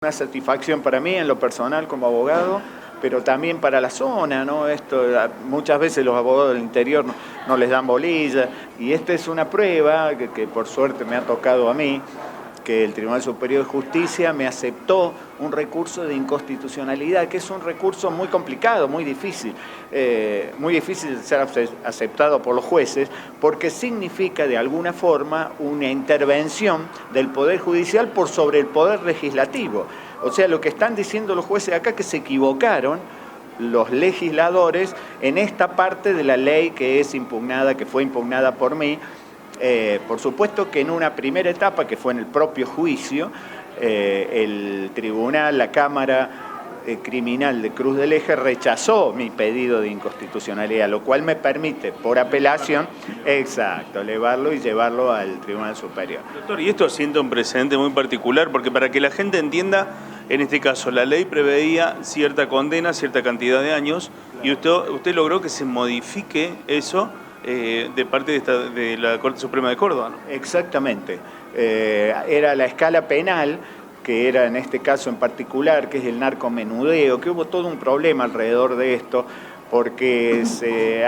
Una satisfacción para mí en lo personal como abogado, pero también para la zona, ¿no? Muchas veces los abogados del interior no les dan bolilla, y esta es una prueba que por suerte me ha tocado a mí, que el Tribunal Superior de Justicia me aceptó un recurso de inconstitucionalidad, que es un recurso muy complicado, muy difícil de ser aceptado por los jueces, porque significa de alguna forma una intervención del Poder Judicial por sobre el Poder Legislativo. O sea, lo que están diciendo los jueces acá, que se equivocaron los legisladores en esta parte de la ley que es impugnada, que fue impugnada por mí. Por supuesto que en una primera etapa, que fue en el propio juicio, el tribunal, la Cámara Criminal de Cruz del Eje rechazó mi pedido de inconstitucionalidad, lo cual me permite, por apelación, elevarlo y llevarlo al Tribunal Superior. Doctor, y esto sienta un precedente muy particular, porque para que la gente entienda, en este caso la ley preveía cierta condena, cierta cantidad de años, y usted logró que se modifique eso de parte de la Corte Suprema de Córdoba, ¿no? Exactamente. Era la escala penal, que era en este caso en particular, que es el narcomenudeo, que hubo todo un problema alrededor de esto, porque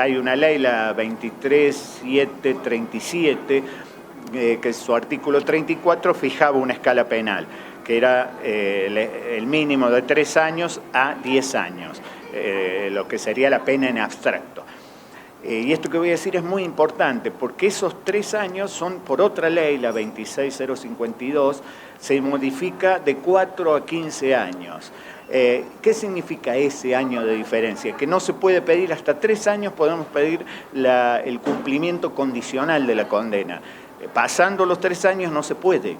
hay una ley, la 23737, que su artículo 34 fijaba una escala penal, que era el mínimo de 3 años a 10 años, lo que sería la pena en abstracto. Y esto que voy a decir es muy importante, porque esos 3 años son por otra ley, la 26052, se modifica de 4 a 15 años. ¿Qué significa ese año de diferencia? Que no se puede pedir hasta 3 años, podemos pedir el cumplimiento condicional de la condena. Pasando los 3 años no se puede.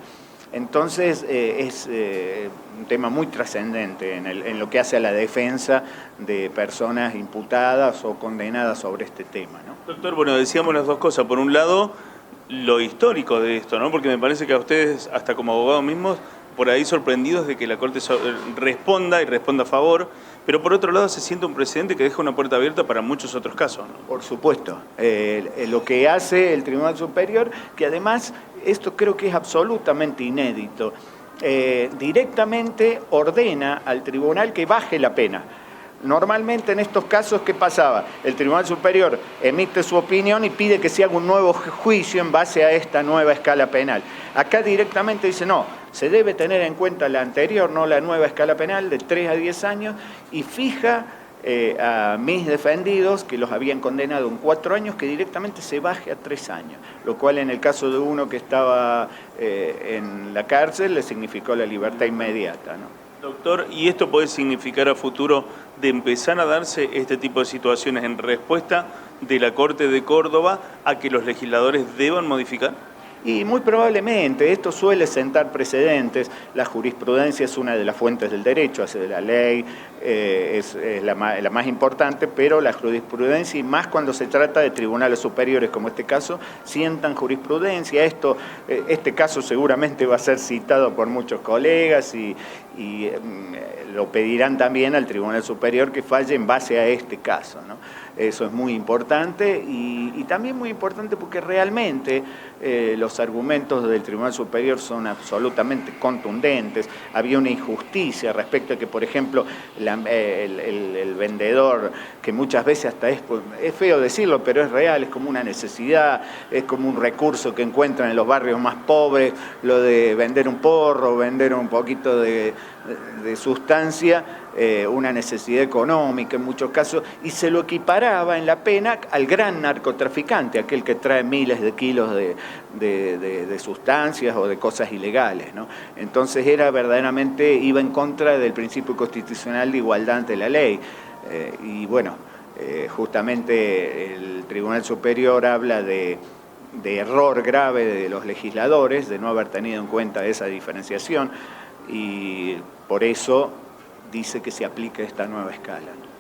Entonces es un tema muy trascendente en lo que hace a la defensa de personas imputadas o condenadas sobre este tema, ¿no? Doctor, bueno, decíamos las dos cosas. Por un lado, lo histórico de esto, ¿no? Porque me parece que a ustedes, hasta como abogados mismos, por ahí sorprendidos de que la Corte responda a favor, pero por otro lado se siente un precedente que deja una puerta abierta para muchos otros casos, ¿no? Por supuesto. Lo que hace el Tribunal Superior, que además esto creo que es absolutamente inédito, directamente ordena al tribunal que baje la pena. Normalmente en estos casos, ¿qué pasaba? El Tribunal Superior emite su opinión y pide que se haga un nuevo juicio en base a esta nueva escala penal. Acá directamente dice, no, se debe tener en cuenta la anterior, no la nueva escala penal de 3 a 10 años, y fija a mis defendidos, que los habían condenado en 4 años, que directamente se baje a 3 años, lo cual en el caso de uno que estaba en la cárcel le significó la libertad inmediata, ¿no? Doctor, ¿y esto puede significar a futuro de empezar a darse este tipo de situaciones en respuesta de la Corte de Córdoba a que los legisladores deban modificar? Y muy probablemente esto suele sentar precedentes. La jurisprudencia es una de las fuentes del derecho, hace de la ley, es la más importante, pero la jurisprudencia, y más cuando se trata de tribunales superiores como este caso, sientan jurisprudencia. Este caso seguramente va a ser citado por muchos colegas y lo pedirán también al Tribunal Superior que falle en base a este caso, ¿no? Eso es muy importante y también muy importante porque realmente los argumentos del Tribunal Superior son absolutamente contundentes. Había una injusticia respecto a que, por ejemplo, el vendedor, que muchas veces hasta es feo decirlo, pero es real, es como una necesidad, es como un recurso que encuentran en los barrios más pobres, lo de vender un porro, vender un poquito de sustancia, una necesidad económica en muchos casos, y se lo equiparaba en la pena al gran narcotraficante, aquel que trae miles de kilos de sustancias o de cosas ilegales, ¿no? Entonces verdaderamente iba en contra del principio constitucional de igualdad ante la ley. Y bueno, justamente el Tribunal Superior habla de error grave de los legisladores, de no haber tenido en cuenta esa diferenciación, y por eso dice que se aplique esta nueva escala.